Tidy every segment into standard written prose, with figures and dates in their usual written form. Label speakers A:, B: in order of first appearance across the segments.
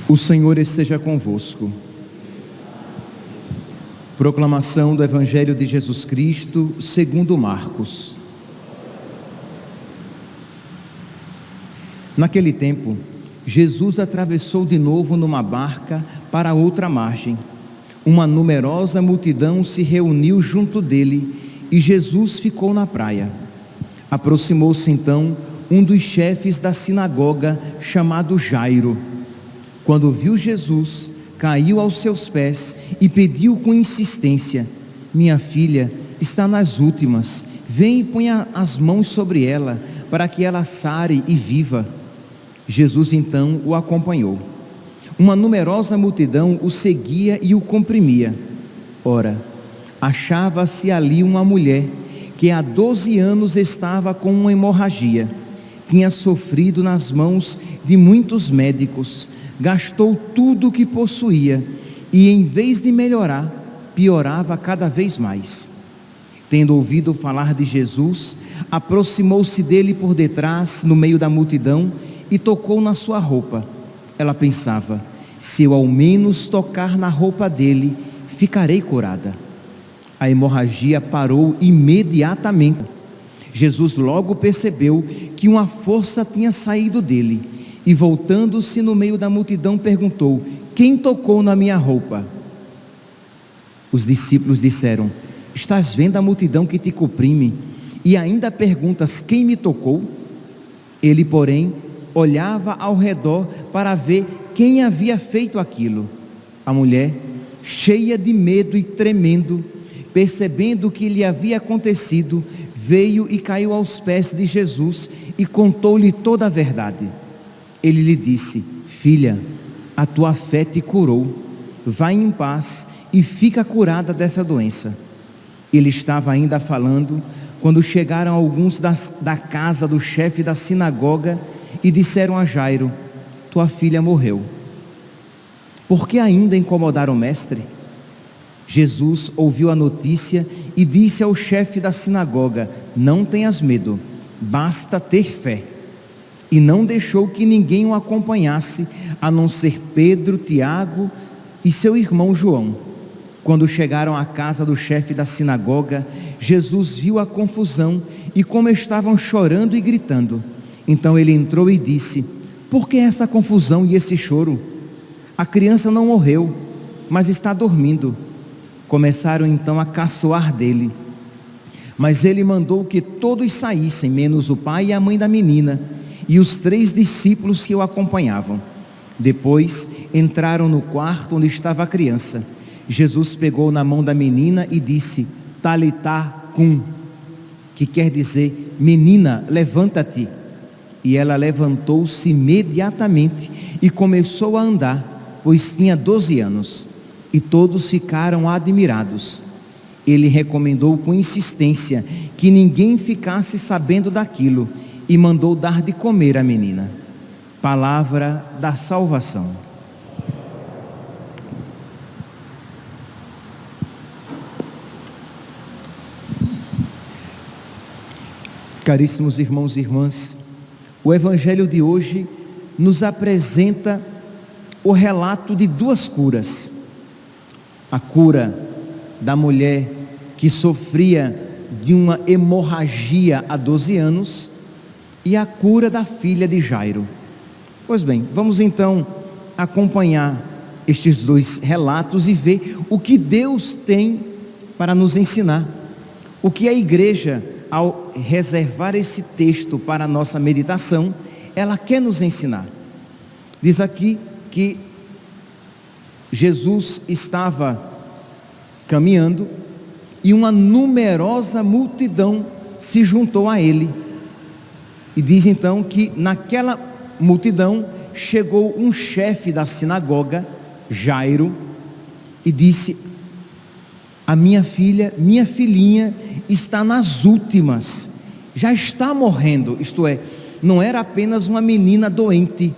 A: O Senhor esteja convosco. Proclamação do Evangelho de Jesus Cristo segundo Marcos. Naquele tempo, Jesus atravessou de novo numa barca para outra margem. Uma numerosa multidão se reuniu junto dele e Jesus ficou na praia. Aproximou-se então um dos chefes da sinagoga, chamado Jairo. Quando viu Jesus, caiu aos seus pés e pediu com insistência: minha filha está nas últimas, vem e ponha as mãos sobre ela, para que ela sare e viva. Jesus então o acompanhou. Uma numerosa multidão o seguia e o comprimia. Ora, achava-se ali uma mulher que há 12 anos estava com uma hemorragia. Tinha sofrido nas mãos de muitos médicos, gastou tudo o que possuía e, em vez de melhorar, piorava cada vez mais. Tendo ouvido falar de Jesus, aproximou-se dele por detrás, no meio da multidão, e tocou na sua roupa. Ela pensava: se eu ao menos tocar na roupa dele, ficarei curada. A hemorragia parou imediatamente. Jesus logo percebeu que uma força tinha saído dele e, voltando-se no meio da multidão, perguntou: quem tocou na minha roupa? Os discípulos disseram: estás vendo a multidão que te comprime e ainda perguntas quem me tocou? Ele, porém, olhava ao redor para ver quem havia feito aquilo. A mulher, cheia de medo e tremendo, percebendo o que lhe havia acontecido, veio e caiu aos pés de Jesus e contou-lhe toda a verdade. Ele lhe disse: filha, a tua fé te curou, vai em paz e fica curada dessa doença. Ele estava ainda falando quando chegaram alguns da casa do chefe da sinagoga e disseram a Jairo: tua filha morreu. Por que ainda incomodar o mestre? Jesus ouviu a notícia e disse ao chefe da sinagoga: não tenhas medo, basta ter fé. E não deixou que ninguém o acompanhasse, a não ser Pedro, Tiago e seu irmão João. Quando chegaram à casa do chefe da sinagoga, Jesus viu a confusão e como estavam chorando e gritando. Então ele entrou e disse: por que essa confusão e esse choro? A criança não morreu, mas está dormindo. Começaram então a caçoar dele. Mas ele mandou que todos saíssem, menos o pai e a mãe da menina, e os 3 discípulos que o acompanhavam. Depois entraram no quarto onde estava a criança. Jesus pegou na mão da menina e disse: Talitá cum, que quer dizer: menina, levanta-te. E ela levantou-se imediatamente e começou a andar, pois tinha 12 anos. E todos ficaram admirados. Ele recomendou com insistência que ninguém ficasse sabendo daquilo e mandou dar de comer à menina. Palavra da salvação. Caríssimos irmãos e irmãs, o Evangelho de hoje nos apresenta o relato de 2 curas. A cura da mulher que sofria de uma hemorragia há 12 anos e a cura da filha de Jairo. Pois bem, vamos então acompanhar estes 2 relatos e ver o que Deus tem para nos ensinar. O que a igreja, ao reservar esse texto para a nossa meditação, ela quer nos ensinar. Diz aqui que Jesus estava caminhando e uma numerosa multidão se juntou a ele. E diz então que naquela multidão chegou um chefe da sinagoga, Jairo, e disse: a minha filhinha está nas últimas, já está morrendo. Isto é, não era apenas uma menina doente.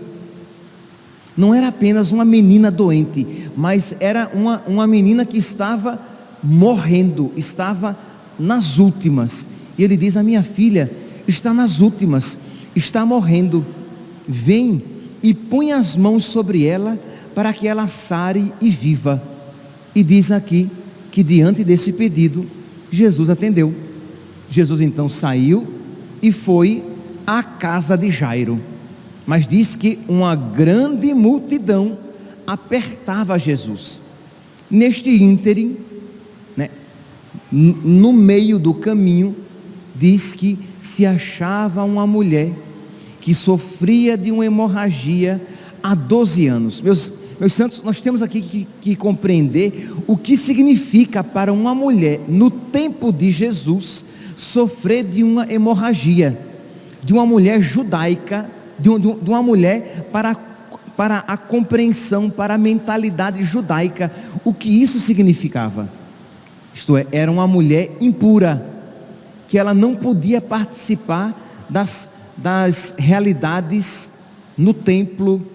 A: Não era apenas uma menina doente, mas era uma menina que estava morrendo, estava nas últimas. E ele diz: a minha filha está nas últimas, está morrendo. Vem e põe as mãos sobre ela, para que ela sare e viva. E diz aqui que diante desse pedido, Jesus atendeu. Jesus então saiu e foi à casa de Jairo. Mas diz que uma grande multidão apertava Jesus. Neste ínterim, no meio do caminho, diz que se achava uma mulher que sofria de uma hemorragia há 12 anos. Meus santos, nós temos aqui que compreender o que significa para uma mulher, no tempo de Jesus, sofrer de uma hemorragia, de uma mulher judaica, de uma mulher para a compreensão, para a mentalidade judaica, o que isso significava. Isto é, era uma mulher impura, que ela não podia participar das realidades no templo,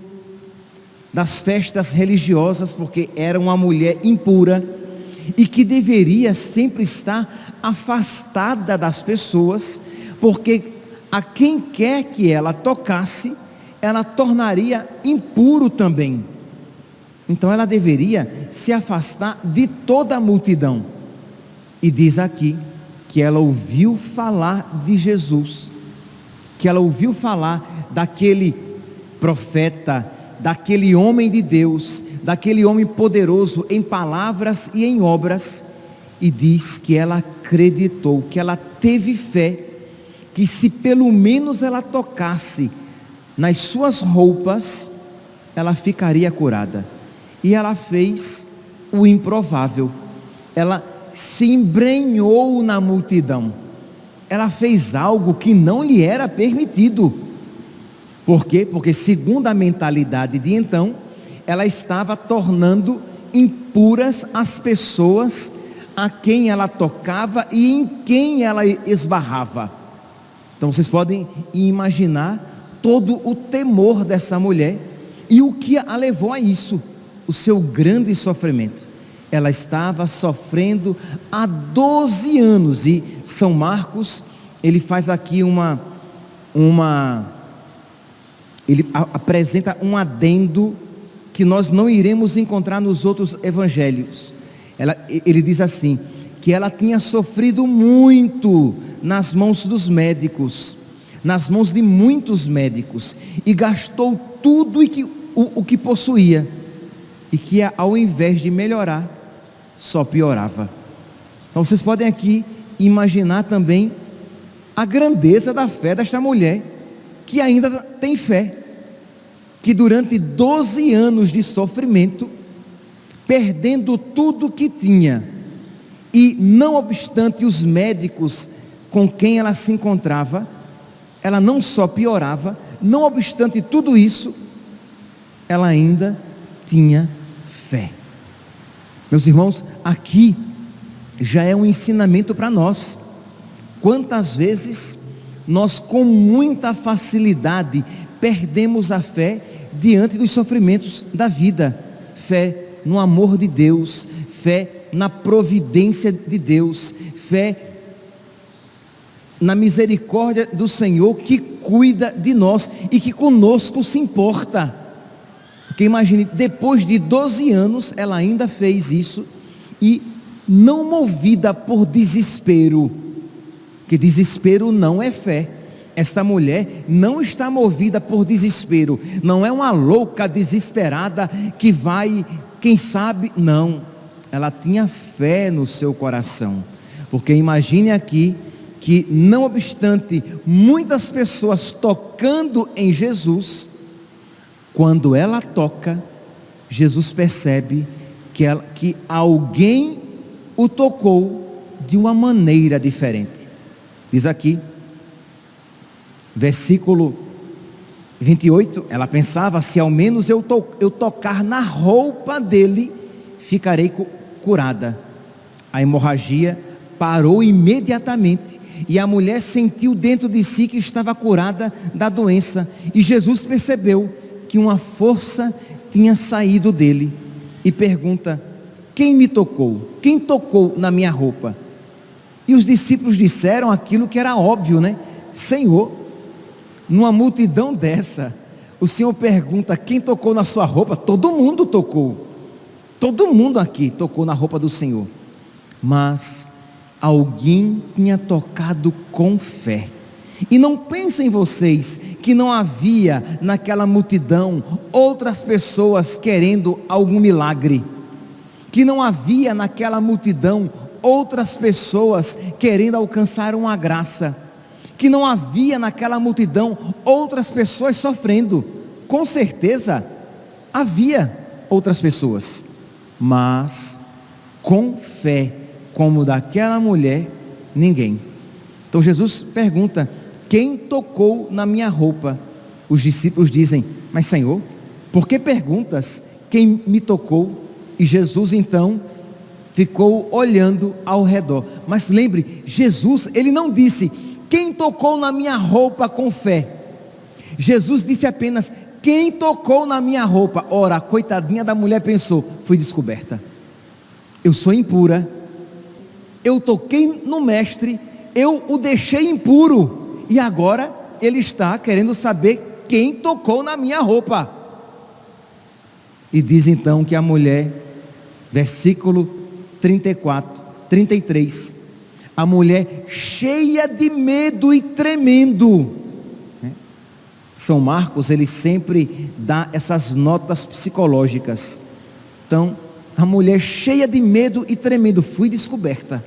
A: das festas religiosas, porque era uma mulher impura, e que deveria sempre estar afastada das pessoas, porque a quem quer que ela tocasse, ela tornaria impuro também. Então ela deveria se afastar de toda a multidão. E diz aqui que ela ouviu falar de Jesus, que ela ouviu falar daquele profeta, daquele homem de Deus, daquele homem poderoso em palavras e em obras, e diz que ela acreditou, que ela teve fé, que se pelo menos ela tocasse nas suas roupas, ela ficaria curada. E ela fez o improvável, ela se embrenhou na multidão, ela fez algo que não lhe era permitido. Por quê? Porque segundo a mentalidade de então, ela estava tornando impuras as pessoas a quem ela tocava e em quem ela esbarrava. Então vocês podem imaginar todo o temor dessa mulher e o que a levou a isso, o seu grande sofrimento. Ela estava sofrendo há 12 anos, e São Marcos, ele faz aqui ele apresenta um adendo que nós não iremos encontrar nos outros evangelhos. Ele diz assim, que ela tinha sofrido muito nas mãos dos médicos, nas mãos de muitos médicos, e gastou tudo o que possuía, e que ao invés de melhorar, só piorava. Então vocês podem aqui imaginar também a grandeza da fé desta mulher, que ainda tem fé, que durante 12 anos de sofrimento, perdendo tudo que tinha, e não obstante os médicos com quem ela se encontrava, ela não só piorava, não obstante tudo isso, ela ainda tinha fé. Meus irmãos, aqui já é um ensinamento para nós. Quantas vezes nós com muita facilidade perdemos a fé diante dos sofrimentos da vida, fé no amor de Deus, fé na providência de Deus, fé na misericórdia do Senhor, que cuida de nós e que conosco se importa. Porque imagine, depois de 12 anos ela ainda fez isso, e não movida por desespero, que desespero não é fé. Esta mulher não está movida por desespero, não é uma louca desesperada que vai, quem sabe, não, ela tinha fé no seu coração, porque imagine aqui, que não obstante muitas pessoas tocando em Jesus, quando ela toca, Jesus percebe que alguém o tocou de uma maneira diferente. Diz aqui, versículo 28, ela pensava, se ao menos eu tocar na roupa dele, ficarei curada. A hemorragia parou imediatamente, e a mulher sentiu dentro de si que estava curada da doença, e Jesus percebeu que uma força tinha saído dele, e pergunta: quem me tocou? Quem tocou na minha roupa? E os discípulos disseram aquilo que era óbvio, né? Senhor, numa multidão dessa, o Senhor pergunta: quem tocou na sua roupa? Todo mundo tocou, todo mundo aqui tocou na roupa do Senhor, mas alguém tinha tocado com fé. E não pensem vocês que não havia naquela multidão outras pessoas querendo algum milagre, que não havia naquela multidão outras pessoas querendo alcançar uma graça, que não havia naquela multidão outras pessoas sofrendo. Com certeza havia outras pessoas, mas com fé como daquela mulher, ninguém. Então Jesus pergunta: quem tocou na minha roupa? Os discípulos dizem: mas Senhor, por que perguntas quem me tocou? E Jesus então ficou olhando ao redor. Mas lembre, Jesus, ele não disse: quem tocou na minha roupa com fé? Jesus disse apenas: quem tocou na minha roupa? Ora, a coitadinha da mulher pensou: fui descoberta, eu sou impura, eu toquei no mestre, eu o deixei impuro, e agora ele está querendo saber quem tocou na minha roupa. E diz então que a mulher, versículo 33, a mulher cheia de medo e tremendo, São Marcos, ele sempre dá essas notas psicológicas. Então, a mulher cheia de medo e tremendo: fui descoberta,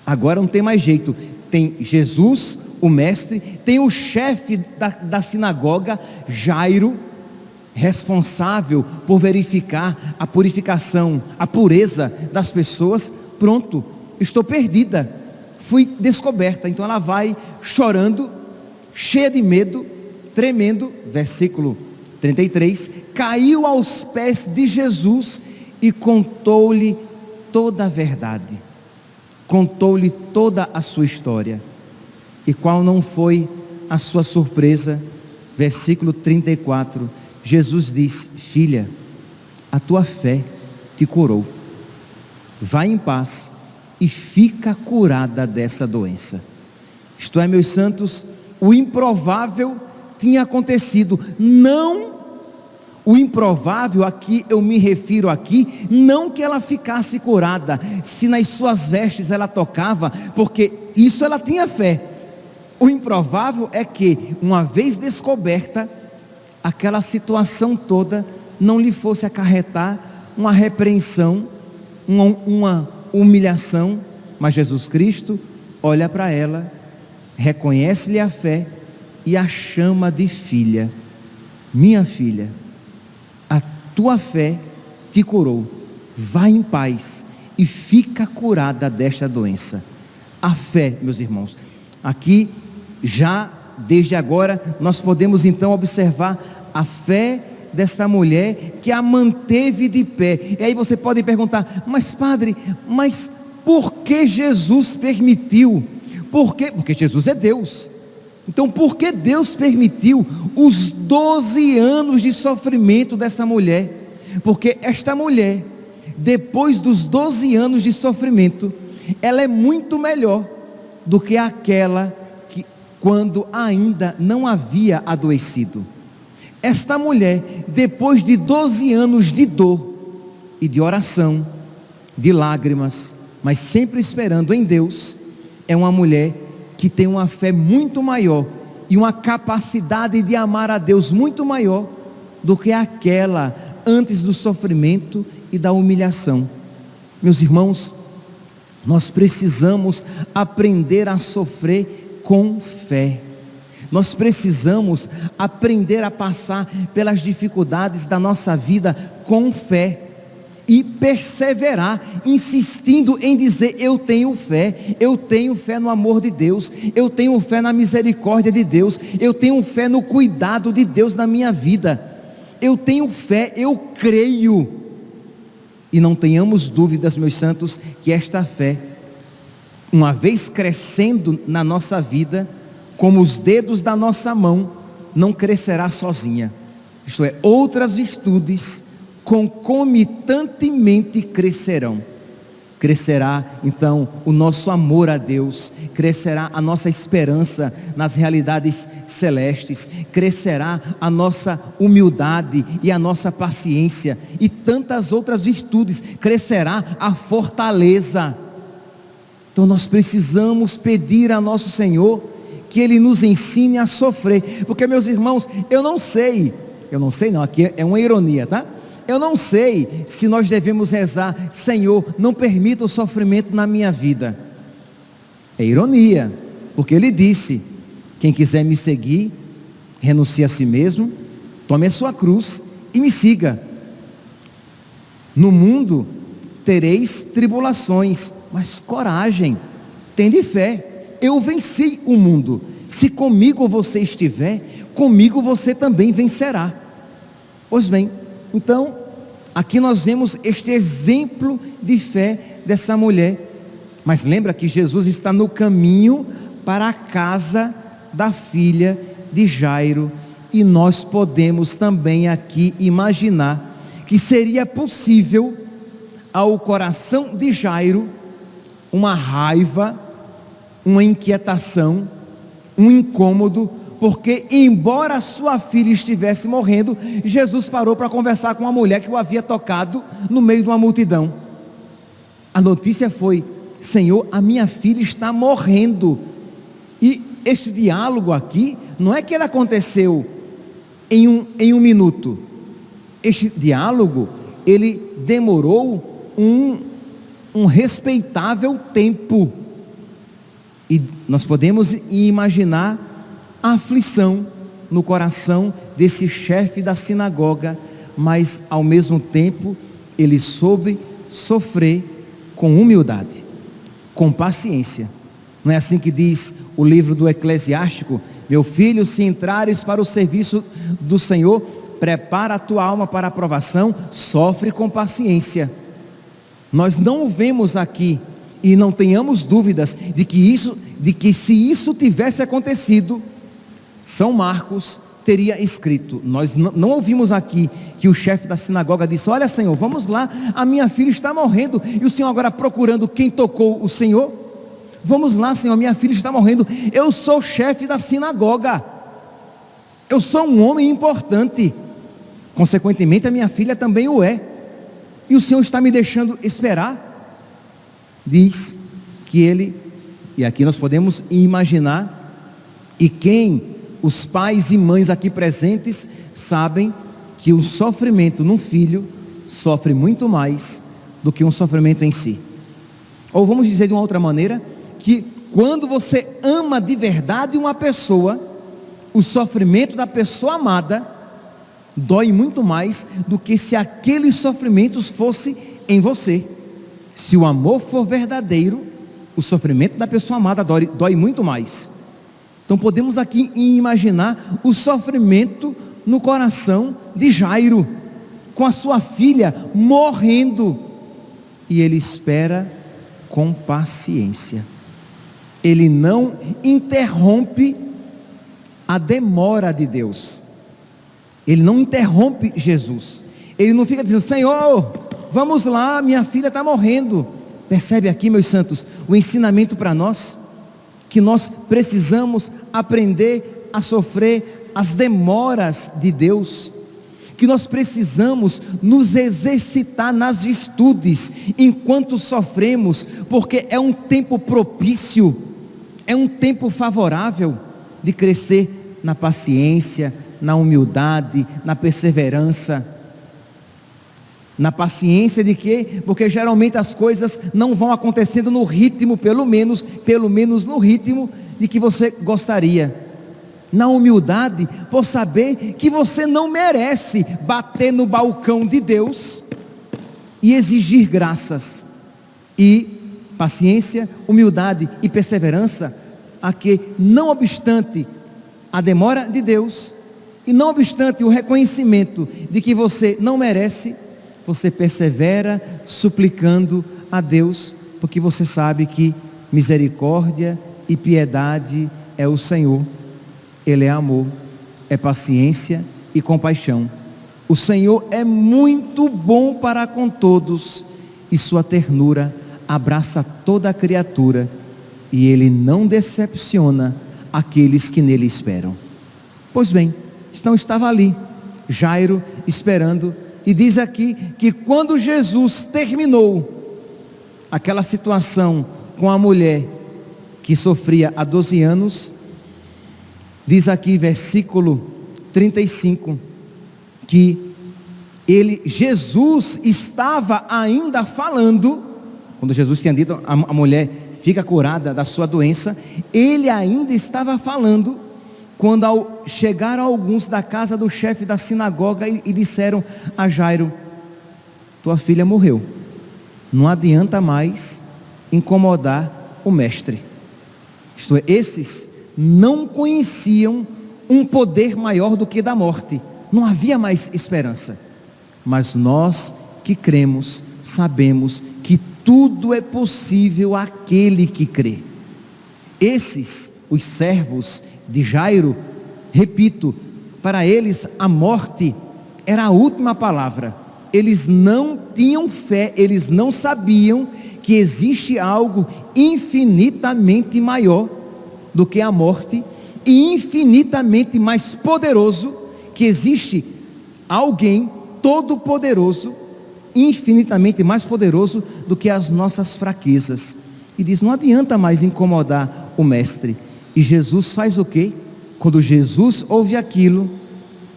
A: agora não tem mais jeito. Tem Jesus, o mestre, tem o chefe da sinagoga, Jairo, responsável por verificar a purificação, a pureza das pessoas. Pronto, estou perdida, fui descoberta. Então ela vai chorando, cheia de medo, tremendo. Versículo 33, caiu aos pés de Jesus e contou-lhe toda a verdade, contou-lhe toda a sua história. E qual não foi a sua surpresa? Versículo 34, Jesus diz: filha, a tua fé te curou, vai em paz e fica curada dessa doença. Isto é, meus santos, o improvável tinha acontecido. Não o improvável, aqui eu me refiro aqui, não que ela ficasse curada, se nas suas vestes ela tocava, porque isso ela tinha fé. O improvável é que, uma vez descoberta, aquela situação toda não lhe fosse acarretar uma repreensão, uma humilhação. Mas Jesus Cristo olha para ela, reconhece-lhe a fé e a chama de filha. Minha filha, a tua fé te curou, vai em paz e fica curada desta doença. A fé, meus irmãos, aqui já desde agora nós podemos então observar a fé dessa mulher que a manteve de pé. E aí você pode perguntar: mas padre, mas por que Jesus permitiu? Por quê? Porque Jesus é Deus. Então por que Deus permitiu os 12 anos de sofrimento dessa mulher? Porque esta mulher, depois dos 12 anos de sofrimento, ela é muito melhor do que aquela que quando ainda não havia adoecido. Esta mulher, depois de 12 anos de dor e de oração, de lágrimas, mas sempre esperando em Deus, é uma mulher que tem uma fé muito maior e uma capacidade de amar a Deus muito maior do que aquela antes do sofrimento e da humilhação. Meus irmãos, nós precisamos aprender a sofrer com fé. Nós precisamos aprender a passar pelas dificuldades da nossa vida com fé e perseverar, insistindo em dizer: eu tenho fé no amor de Deus, eu tenho fé na misericórdia de Deus, eu tenho fé no cuidado de Deus na minha vida, eu tenho fé, eu creio. E não tenhamos dúvidas, meus santos, que esta fé uma vez crescendo na nossa vida, como os dedos da nossa mão, não crescerá sozinha. Isto é, outras virtudes concomitantemente crescerão. Crescerá então o nosso amor a Deus, crescerá a nossa esperança nas realidades celestes, crescerá a nossa humildade e a nossa paciência e tantas outras virtudes, crescerá a fortaleza. Então nós precisamos pedir a nosso Senhor que Ele nos ensine a sofrer, porque, meus irmãos, eu não sei não, aqui é uma ironia, tá? Eu não sei se nós devemos rezar: Senhor, não permita o sofrimento na minha vida. É ironia, porque Ele disse: quem quiser me seguir, renuncie a si mesmo, tome a sua cruz e me siga. No mundo tereis tribulações, mas coragem, tende fé, eu venci o mundo. Se comigo você estiver, comigo você também vencerá. Pois bem, então, aqui nós vemos este exemplo de fé dessa mulher. Mas lembra que Jesus está no caminho para a casa da filha de Jairo. E nós podemos também aqui imaginar que seria possível ao coração de Jairo uma raiva, uma inquietação, um incômodo, porque embora sua filha estivesse morrendo, Jesus parou para conversar com uma mulher que o havia tocado no meio de uma multidão. A notícia foi: Senhor, a minha filha está morrendo. E este diálogo aqui, não é que ele aconteceu em um minuto. Este diálogo, ele demorou um respeitável tempo. E nós podemos imaginar a aflição no coração desse chefe da sinagoga, mas ao mesmo tempo ele soube sofrer com humildade, com paciência. Não é assim que diz o livro do Eclesiástico: meu filho, se entrares para o serviço do Senhor, prepara a tua alma para a provação, sofre com paciência. Nós não o vemos aqui, e não tenhamos dúvidas de que se isso tivesse acontecido, São Marcos teria escrito. Nós não ouvimos aqui que o chefe da sinagoga disse: olha, Senhor, vamos lá, a minha filha está morrendo, e o Senhor agora procurando quem tocou o Senhor. Vamos lá, Senhor, minha filha está morrendo. Eu sou chefe da sinagoga, eu sou um homem importante, consequentemente a minha filha também o é, e o Senhor está me deixando esperar. Diz que ele, e aqui nós podemos imaginar, e quem, os pais e mães aqui presentes, sabem que o sofrimento num filho sofre muito mais do que um sofrimento em si. Ou vamos dizer de uma outra maneira, que quando você ama de verdade uma pessoa, o sofrimento da pessoa amada dói muito mais do que se aqueles sofrimentos fossem em você. Se o amor for verdadeiro, o sofrimento da pessoa amada dói muito mais. Então podemos aqui imaginar o sofrimento no coração de Jairo, com a sua filha morrendo, e ele espera com paciência. Ele não interrompe a demora de Deus, ele não interrompe Jesus, ele não fica dizendo: Senhor, vamos lá, minha filha está morrendo. Percebe aqui, meus santos, o ensinamento para nós, que nós precisamos aprender a sofrer as demoras de Deus, que nós precisamos nos exercitar nas virtudes enquanto sofremos, porque é um tempo propício, é um tempo favorável de crescer na paciência, na humildade, na perseverança. Na paciência de quê? Porque geralmente as coisas não vão acontecendo no ritmo, pelo menos no ritmo de que você gostaria. Na humildade, por saber que você não merece bater no balcão de Deus e exigir graças. E paciência, humildade e perseverança, a que, não obstante a demora de Deus, e não obstante o reconhecimento de que você não merece, você persevera suplicando a Deus, porque você sabe que misericórdia e piedade é o Senhor. Ele é amor, é paciência e compaixão. O Senhor é muito bom para com todos, e sua ternura abraça toda a criatura, e Ele não decepciona aqueles que nele esperam. Pois bem, então estava ali, Jairo esperando, e diz aqui que quando Jesus terminou aquela situação com a mulher que sofria há 12 anos, diz aqui versículo 35, que Jesus estava ainda falando, quando Jesus tinha dito a mulher, fica curada da sua doença, ele ainda estava falando, quando chegaram alguns da casa do chefe da sinagoga e disseram a Jairo: tua filha morreu, não adianta mais incomodar o mestre. Isto é, esses não conheciam um poder maior do que da morte, não havia mais esperança. Mas nós que cremos, sabemos que tudo é possível àquele que crê. Esses, os servos de Jairo, repito, para eles a morte era a última palavra. Eles não tinham fé, eles não sabiam que existe algo infinitamente maior do que a morte, e infinitamente mais poderoso, que existe alguém todo-poderoso, infinitamente mais poderoso do que as nossas fraquezas. E diz: não adianta mais incomodar o mestre. E Jesus faz o quê? Quando Jesus ouve aquilo,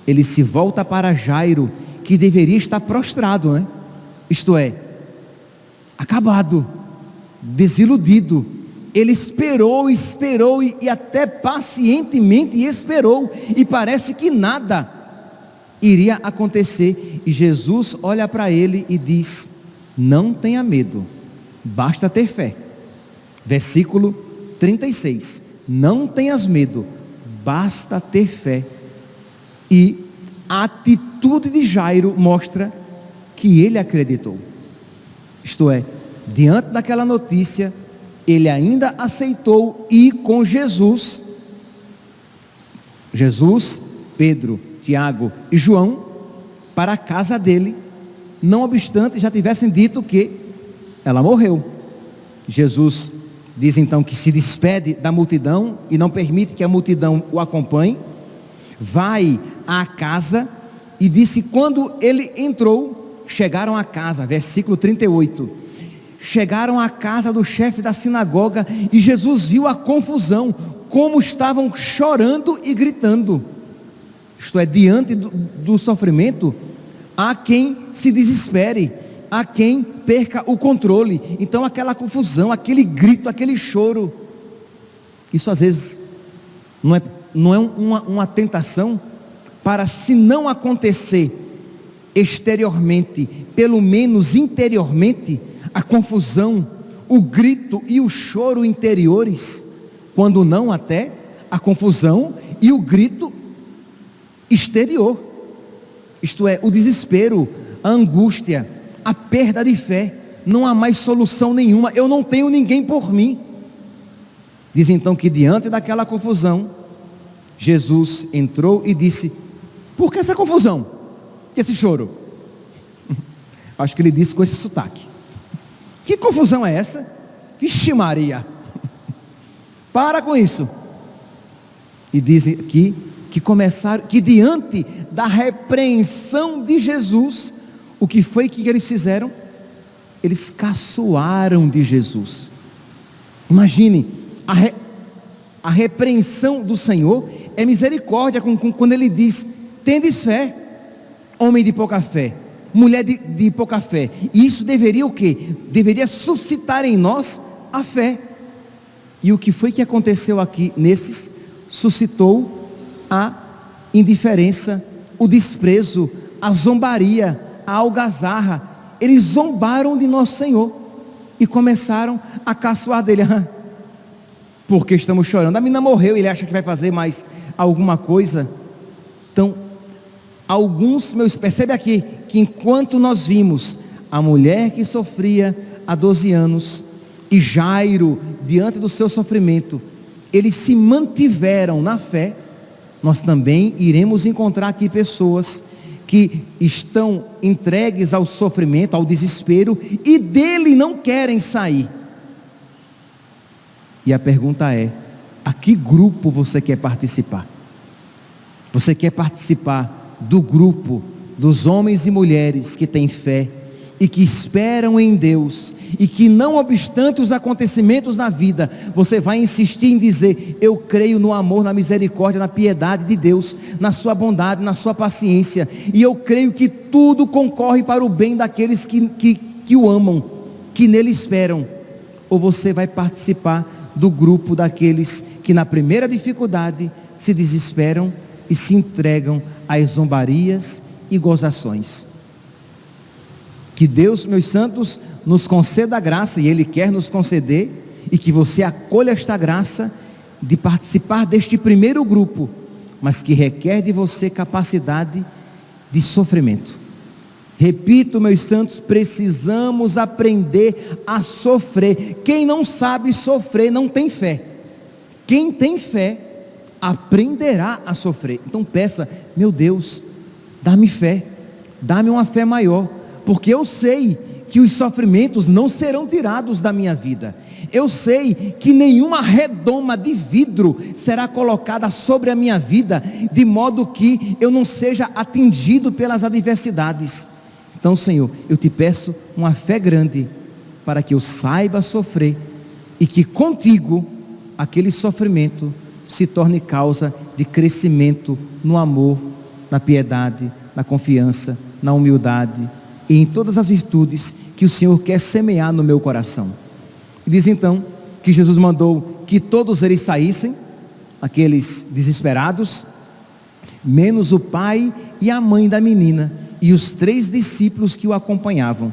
A: ele se volta para Jairo, que deveria estar prostrado, né? Isto é, acabado, desiludido. Ele esperou e até pacientemente esperou, e parece que nada iria acontecer. E Jesus olha para ele e diz: não tenha medo, basta ter fé. Versículo 36, não tenhas medo, basta ter fé. E a atitude de Jairo mostra que ele acreditou. Isto é, diante daquela notícia, ele ainda aceitou ir com Jesus, Pedro, Tiago e João, para a casa dele, não obstante já tivessem dito que ela morreu. Jesus diz então que se despede da multidão e não permite que a multidão o acompanhe, vai à casa, e disse que quando ele entrou, chegaram à casa, versículo 38, chegaram à casa do chefe da sinagoga, e Jesus viu a confusão, como estavam chorando e gritando. Isto é, diante do sofrimento, há quem se desespere, há quem perca o controle. Então aquela confusão, aquele grito, aquele choro, isso às vezes não é uma tentação para, se não acontecer exteriormente, pelo menos interiormente, a confusão, o grito e o choro interiores, quando não até a confusão e o grito exterior, isto é, o desespero, a angústia, a perda de fé. Não há mais solução nenhuma, eu não tenho ninguém por mim. Diz então que diante daquela confusão, Jesus entrou e disse: por que essa confusão? Esse choro? Acho que ele disse com esse sotaque: que confusão é essa? Vixe Maria, para com isso. E diz aqui que começaram, que diante da repreensão de Jesus, o que foi que eles fizeram? Eles caçoaram de Jesus. Imagine, a repreensão do Senhor é misericórdia, quando ele diz: tendes fé, homem de pouca fé, mulher de pouca fé. E isso deveria o quê? Deveria suscitar em nós a fé. E o que foi que aconteceu aqui nesses? Suscitou a indiferença, o desprezo, a zombaria, a algazarra. Eles zombaram de nosso Senhor e começaram a caçoar dele. Porque estamos chorando, a menina morreu, ele acha que vai fazer mais alguma coisa. Então, percebe aqui, que enquanto nós vimos a mulher que sofria há 12 anos, e Jairo, diante do seu sofrimento, eles se mantiveram na fé, nós também iremos encontrar aqui pessoas que estão entregues ao sofrimento, ao desespero, e dele não querem sair. E a pergunta é: a que grupo você quer participar? Você quer participar do grupo dos homens e mulheres que têm fé e que esperam em Deus, e que não obstante os acontecimentos na vida, você vai insistir em dizer: eu creio no amor, na misericórdia, na piedade de Deus, na sua bondade, na sua paciência, e eu creio que tudo concorre para o bem daqueles que o amam, que nele esperam? Ou você vai participar do grupo daqueles que na primeira dificuldade se desesperam e se entregam às zombarias e gozações? Que Deus, meus santos, nos conceda a graça, e Ele quer nos conceder, e que você acolha esta graça de participar deste primeiro grupo, mas que requer de você capacidade de sofrimento. Repito, meus santos, precisamos aprender a sofrer. Quem não sabe sofrer não tem fé. Quem tem fé aprenderá a sofrer. Então peça: meu Deus, dá-me fé, dá-me uma fé maior, porque eu sei que os sofrimentos não serão tirados da minha vida. Eu sei que nenhuma redoma de vidro será colocada sobre a minha vida, de modo que eu não seja atingido pelas adversidades. Então, Senhor, eu te peço uma fé grande, para que eu saiba sofrer, e que contigo aquele sofrimento se torne causa de crescimento no amor, na piedade, na confiança, na humildade e em todas as virtudes que o Senhor quer semear no meu coração. E diz então que Jesus mandou que todos eles saíssem, aqueles desesperados, menos o pai e a mãe da menina e os 3 discípulos que o acompanhavam.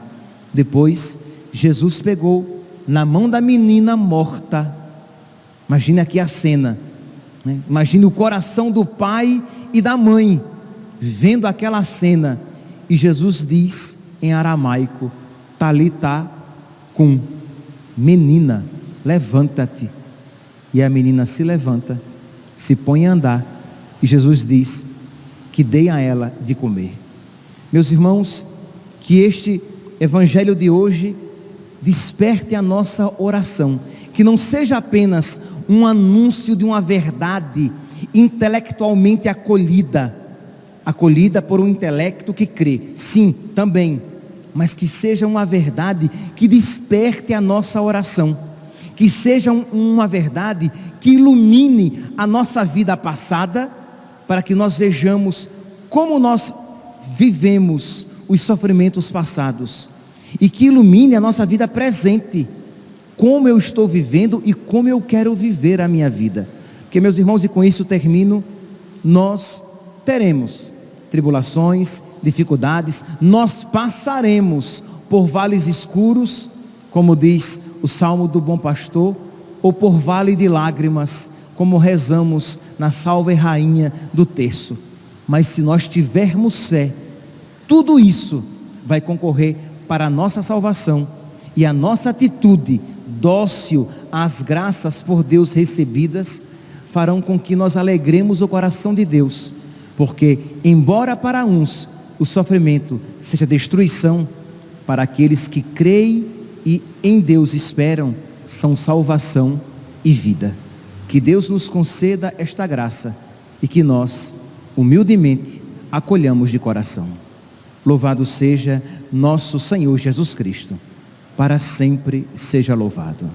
A: Depois Jesus pegou na mão da menina morta. Imagine aqui a cena, né? Imagine o coração do pai e da mãe vendo aquela cena, e Jesus diz em aramaico: Talitá cum, menina, levanta-te. E a menina se levanta, se põe a andar, e Jesus diz que dei a ela de comer. Meus irmãos, que este evangelho de hoje desperte a nossa oração, que não seja apenas um anúncio de uma verdade intelectualmente acolhida por um intelecto que crê, sim, também, mas que seja uma verdade que desperte a nossa oração, que seja uma verdade que ilumine a nossa vida passada, para que nós vejamos como nós vivemos os sofrimentos passados, e que ilumine a nossa vida presente, como eu estou vivendo e como eu quero viver a minha vida. Porque, meus irmãos, e com isso termino, nós teremos tribulações, dificuldades, nós passaremos por vales escuros, como diz o Salmo do Bom Pastor, ou por vale de lágrimas, como rezamos na Salve Rainha do terço. Mas se nós tivermos fé, tudo isso vai concorrer para a nossa salvação, e a nossa atitude dócil às graças por Deus recebidas farão com que nós alegremos o coração de Deus, porque embora para uns o sofrimento seja destruição, para aqueles que creem e em Deus esperam, são salvação e vida. Que Deus nos conceda esta graça, e que nós humildemente acolhamos de coração. Louvado seja nosso Senhor Jesus Cristo, para sempre seja louvado.